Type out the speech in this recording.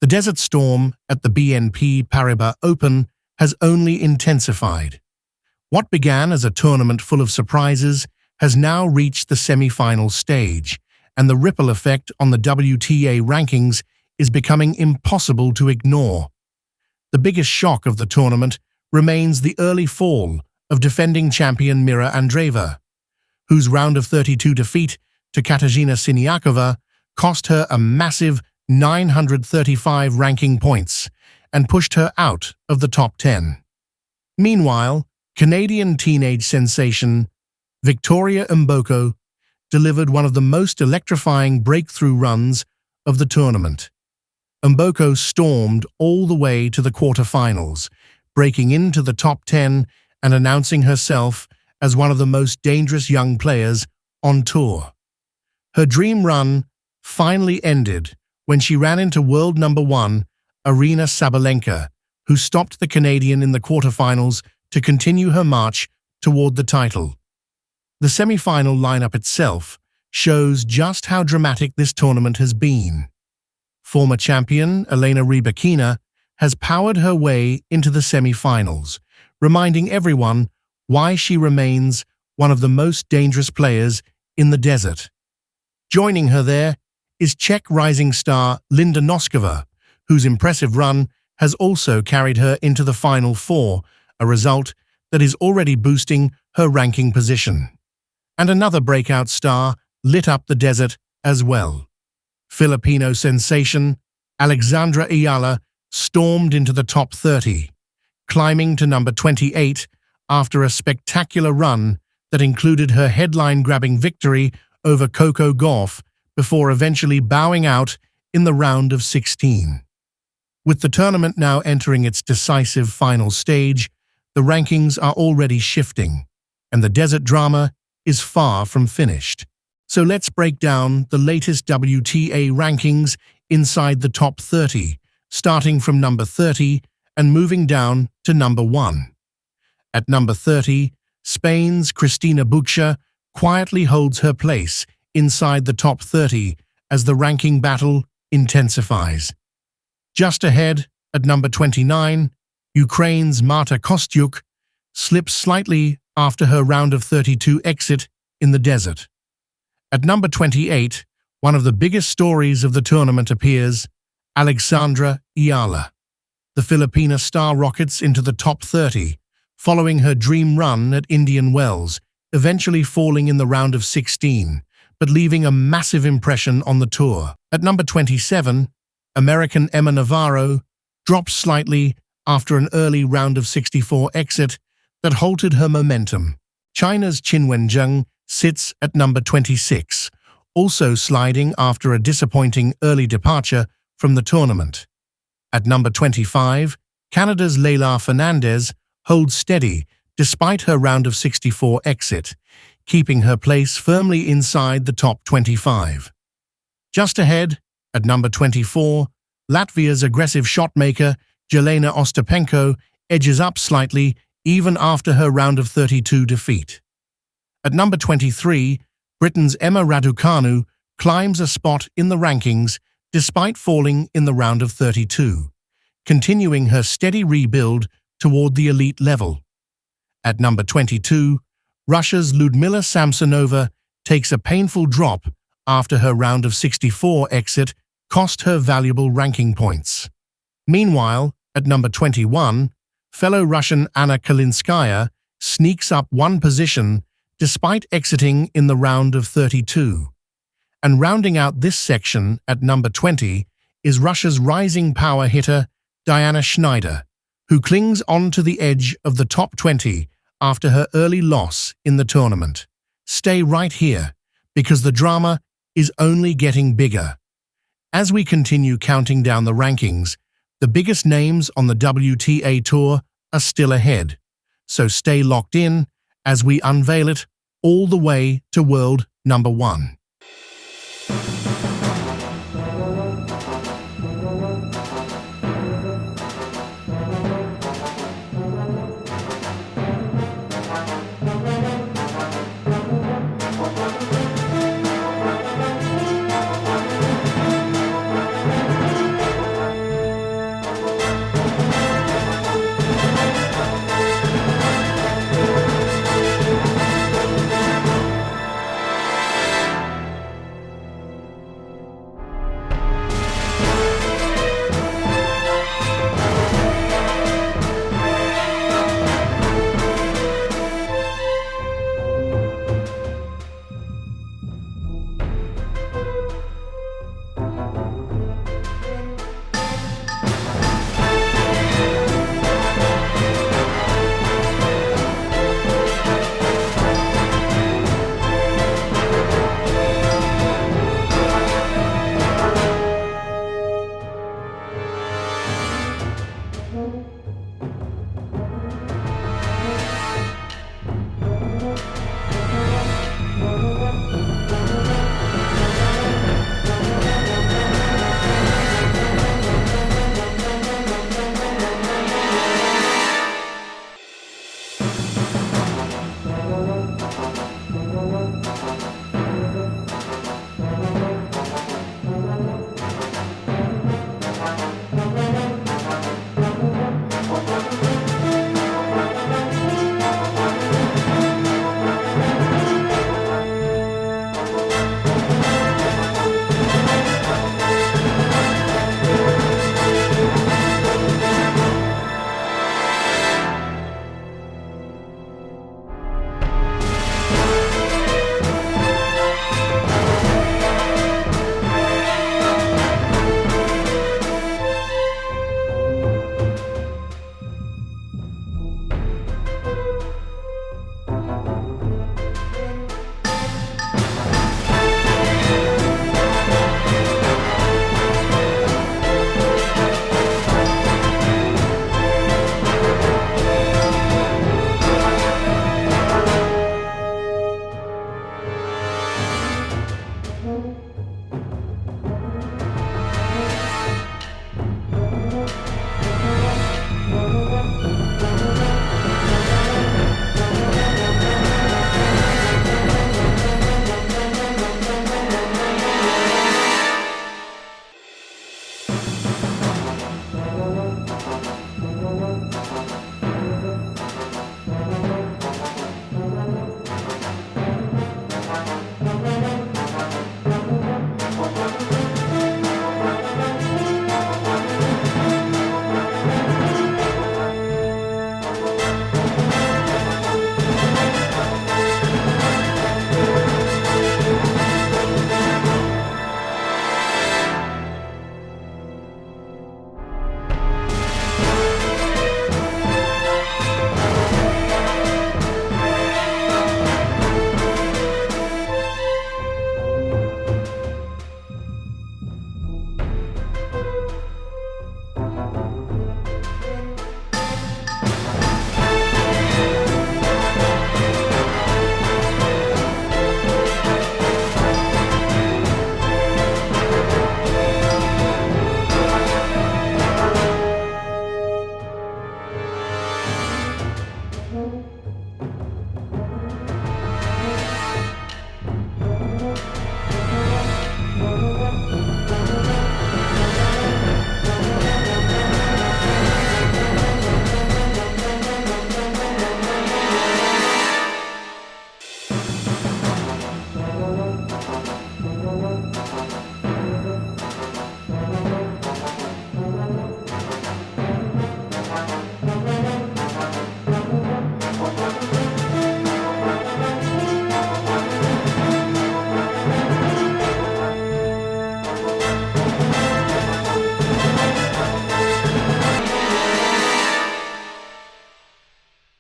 The desert storm at the BNP Paribas Open has only intensified. What began as a tournament full of surprises has now reached the semi-final stage, and the ripple effect on the WTA rankings is becoming impossible to ignore. The biggest shock of the tournament remains the early fall of defending champion Mirra Andreeva, whose round of 32 defeat to Kateřina Siniaková cost her a massive 935 ranking points and pushed her out of the top 10. Meanwhile, Canadian teenage sensation Victoria Mboko delivered one of the most electrifying breakthrough runs of the tournament. Mboko stormed all the way to the quarterfinals, breaking into the top 10 and announcing herself as one of the most dangerous young players on tour. Her dream run finally ended when she ran into world number 1 Aryna Sabalenka, who stopped the Canadian in the quarterfinals to continue her march toward the title. The semi-final lineup itself shows just how dramatic this tournament has been. Former champion Elena Rybakina has powered her way into the semi-finals, reminding everyone why she remains one of the most dangerous players in the desert. Joining her there is Czech rising star Linda Noskova, whose impressive run has also carried her into the Final Four, a result that is already boosting her ranking position. And another breakout star lit up the desert as well. Filipino sensation Alexandra Eala stormed into the top 30, climbing to number 28 after a spectacular run that included her headline-grabbing victory over Coco Gauff before eventually bowing out in the round of 16. With the tournament now entering its decisive final stage, the rankings are already shifting, and the desert drama is far from finished. So let's break down the latest WTA rankings inside the top 30, starting from number 30 and moving down to number 1. At number 30, Spain's Cristina Buccia quietly holds her place inside the top 30 as the ranking battle intensifies. Just ahead, at number 29, Ukraine's Marta Kostyuk slips slightly after her round of 32 exit in the desert. At number 28, one of the biggest stories of the tournament appears, Alexandra Eala. The Filipina star rockets into the top 30, following her dream run at Indian Wells, eventually falling in the round of 16, but leaving a massive impression on the tour. At number 27, American Emma Navarro dropped slightly after an early round of 64 exit that halted her momentum. China's Qin Wenzheng sits at number 26, also sliding after a disappointing early departure from the tournament. At number 25, Canada's Leylah Fernandez holds steady despite her round of 64 exit, keeping her place firmly inside the top 25. Just ahead, at number 24, Latvia's aggressive shotmaker Jelena Ostapenko edges up slightly even after her round of 32 defeat. At number 23, Britain's Emma Raducanu climbs a spot in the rankings despite falling in the round of 32, continuing her steady rebuild toward the elite level. At number 22, Russia's Lyudmila Samsonova takes a painful drop after her round of 64 exit cost her valuable ranking points. Meanwhile, at number 21, fellow Russian Anna Kalinskaya sneaks up one position despite exiting in the round of 32. And rounding out this section at number 20 is Russia's rising power hitter Diana Schneider, who clings onto the edge of the top 20 after her early loss in the tournament. Stay right here, because the drama is only getting bigger. As we continue counting down the rankings, the biggest names on the WTA Tour are still ahead. So stay locked in as we unveil it all the way to world number 1.